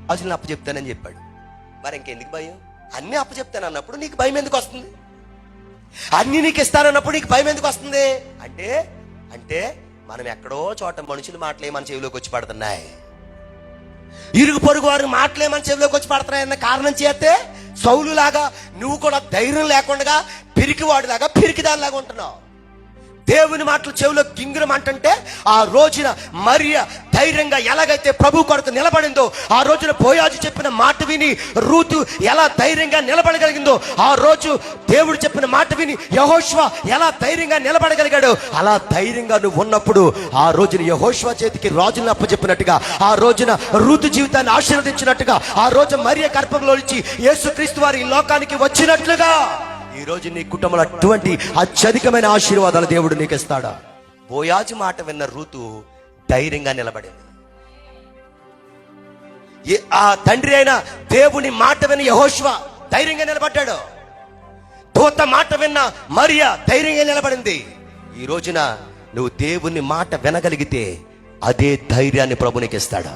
రాజులను అప్పచెప్తానని చెప్పాడు. మరి ఇంకెందుకు భయం? అన్నీ అప్పచెప్తాను అన్నప్పుడు నీకు భయం ఎందుకు వస్తుంది? అన్నీ నీకు ఇస్తానన్నప్పుడు నీకు భయం ఎందుకు వస్తుంది? అంటే అంటే మనం ఎక్కడో చోట మనుషుల మాటలే మన చెవిలోకి వచ్చి పడుతున్నాయి, ఇరుగు పొరుగు వారి మాటలే మన చెవిలోకి వచ్చి పడుతున్నాయి అన్న కారణం చేస్తే సౌలు లాగా నువ్వు కూడా ధైర్యం లేకుండా పిరికివాడిలాగా పిరికిదానిలాగా ఉంటున్నావు. దేవుని మాటలు చెవిలో గింగిరం అంటుంటే ఆ రోజున మరియ ధైర్యంగా ఎలాగైతే ప్రభు కొరకు నిలబడిందో, ఆ రోజున బోయాజు చెప్పిన మాట విని రూతు ఎలా ధైర్యంగా నిలబడగలిగిందో, ఆ రోజు దేవుడు చెప్పిన మాట విని యెహోషువ ఎలా ధైర్యంగా నిలబడగలిగాడో, అలా ధైర్యంగా నువ్వు ఉన్నప్పుడు ఆ రోజున యెహోషువ చేతికి రాజులను అప్పచెప్పినట్టుగా, ఆ రోజున రూతు జీవితాన్ని ఆశీర్వదించినట్టుగా, ఆ రోజు మరియ గర్భంలో నుంచి యేసుక్రీస్తు వారి ఈ లోకానికి వచ్చినట్లుగా ఈ రోజు నీ కుటుంబంలో అటువంటి అత్యధికమైన ఆశీర్వాదాలు దేవుడు నీకు ఇస్తాడా? బోయాజు మాట విన్న రూతు ధైర్యంగా నిలబడింది. ఆ తండ్రి అయిన దేవుని మాట విన్న యెహోషువ ధైర్యంగా నిలబడ్డాడు. దూత మాట విన్న మరియ ధైర్యంగా నిలబడింది. ఈ రోజున నువ్వు దేవుని మాట వినగలిగితే అదే ధైర్యాన్ని ప్రభు నీకు ఇస్తాడు.